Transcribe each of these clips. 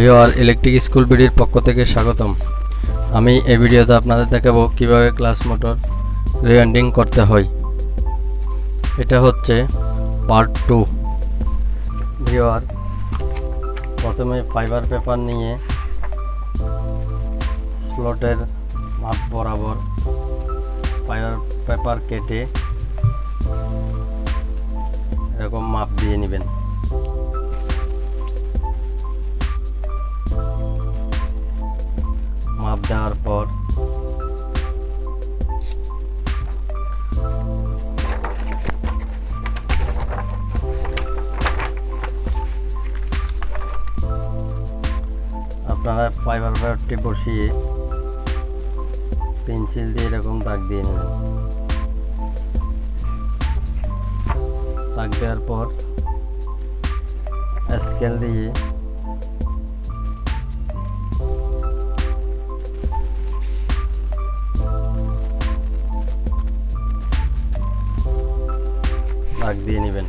ভিওয়ার electric school বিডির পক্ষ থেকে স্বাগতম। আমি এই ভিডিওতে আপনাদের দেখাবো কিভাবে ক্লাচ মোটর রিওয়াইন্ডিং করতে হয়। এটা হচ্ছে পার্ট 2। ভিওয়ার প্রথমে ফাইবার পেপার নিয়ে স্লটের মাপ বরাবর ফাইবার পেপার কেটে এরকম মাপ দিয়ে নেবেন। মাপ দেওয়ার পর আপনারা ফাইবার পেপারটি বসিয়ে পেন্সিল দিয়ে এরকম দাগ দিয়ে নেবেন। দাগ দেওয়ার পর স্কেল দিয়ে দাগ দিয়ে নেবেন।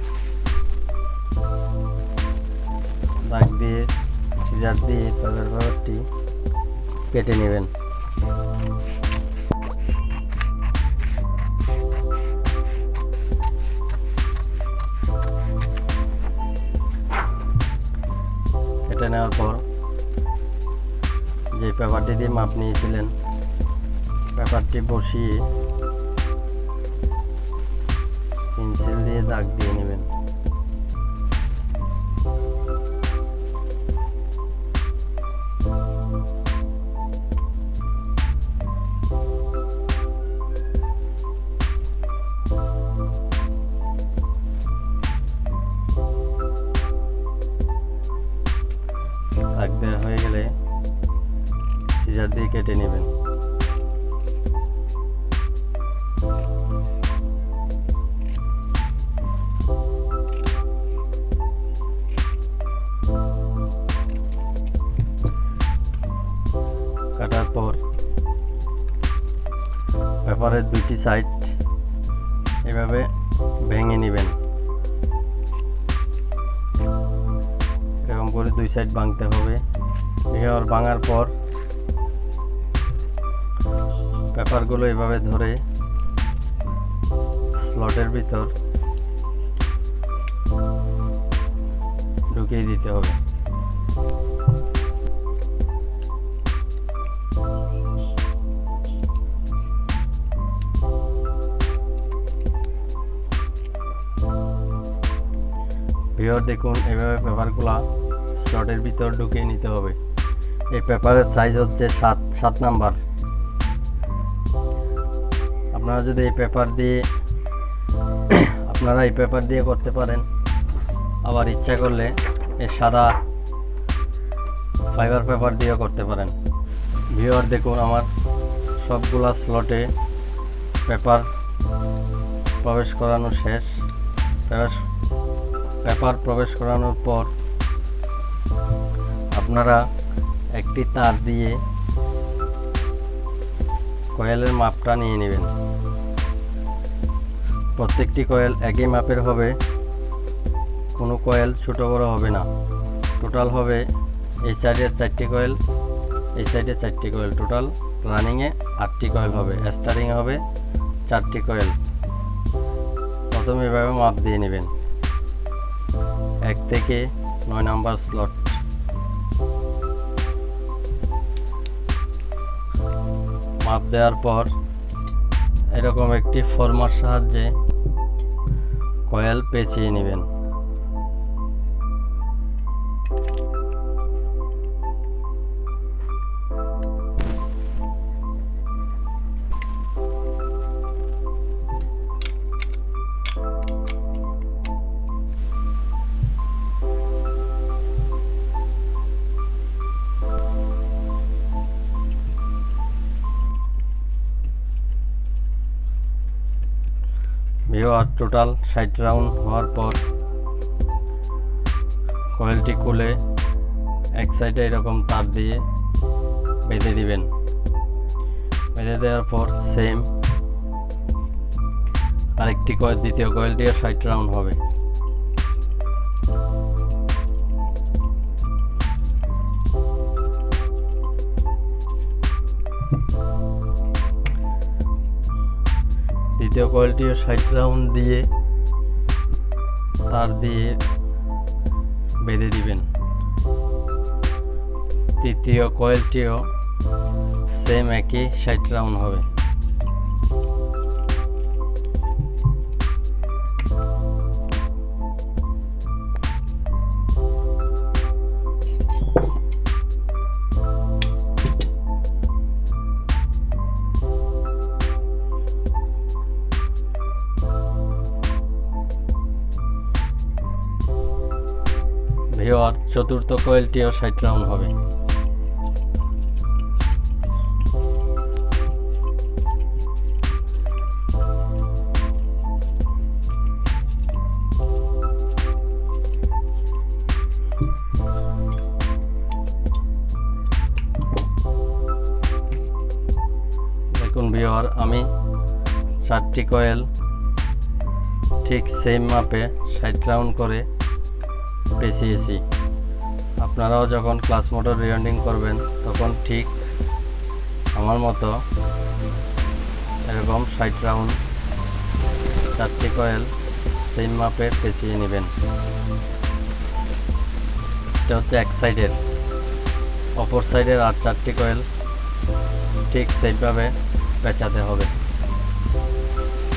দাগ দিয়ে সিজার দিয়ে ফাইবার পেপারটি কেটে নেবেন। কেটে নেওয়ার পর যে পেপারটি দিয়ে মাপ নিয়েছিলেন পেপারটি বসিয়ে পেন্সিল দিয়ে দাগ দিয়ে নেবেন। দাগ দেওয়া হয়ে গেলে সিজার দিয়ে কেটে নেবেন। কাটার পর পেপারের দুটি সাইড এভাবে ভেঙে নেবেন। এরকম করে দুই সাইড ভাঙতে হবে। পেপার ভাঙার পর পেপারগুলো এভাবে ধরে স্লটের ভিতর ঢুকিয়ে দিতে হবে। ভিউয়ার দেখুন এভাবে পেপারগুলা স্লটের ভিতর ঢুকিয়ে নিতে হবে। এই পেপারের সাইজ হচ্ছে 7 নাম্বার। আপনারা যদি এই পেপার দিয়ে করতে পারেন, আবার ইচ্ছা করলে এই সাদা ফাইবার পেপার দিয়েও করতে পারেন। ভিউয়ার দেখুন আমার সবগুলা স্লটে পেপার প্রবেশ করানো শেষ। পেপার প্রবেশ করানোর পর আপনারা একটি তার দিয়ে কয়েলের মাপটা নিয়ে নেবেন। প্রত্যেকটি কয়েল একই মাপের হবে, কোনো কয়েল ছোট বড় হবে না। টোটাল হবে এই সাইডে 4টি কয়েল, এই সাইডে 4টি কয়েল, টোটাল রানিংয়ে 8টি কয়েল হবে। স্টারিংয়ে হবে 4টি কয়েল। প্রথমে এভাবে মাপ দিয়ে নেবেন 1 থেকে 9 নাম্বার স্লট। মাপ দেওয়ার পর এরকম একটি ফর্মার সাহায্যে কয়েল পেঁচিয়ে নেবেন। ভিউয়ার টোটাল 60 রাউন্ড হওয়ার পর কয়েলটি খুলে এক সাইডে এরকম তার দিয়ে বেঁধে দিবেন। বেঁধে দেওয়ার পর সেম আরেকটি কয়েল, দ্বিতীয় কয়েলটিও 60 রাউন্ড হবে। দ্বিতীয় কয়েলটিও 60 রাউন্ড দিয়ে তার দিয়ে বেঁধে দিবেন। তৃতীয় কয়েলটিও সেম একই 60 রাউন্ড হবে। ভিউয়ার চতুর্থ কয়েলটিও 60 রাউন্ড হবে। দেখুন ভিউয়ার, আমি 4টি কয়েল ঠিক সেম মাপে 60 রাউন্ড করে পেঁচিয়েছি। আপনারাও যখন ক্লাচ মোটর রিওয়াইন্ডিং করবেন তখন ঠিক আমার মতো এরকম 60 রাউন্ড 4টি কয়েল সেম মাপে পেঁচিয়ে নেবেন। এটা হচ্ছে এক সাইডের। অপর সাইডের আর 4টি কয়েল ঠিক সেইভাবে পেঁচাতে হবে।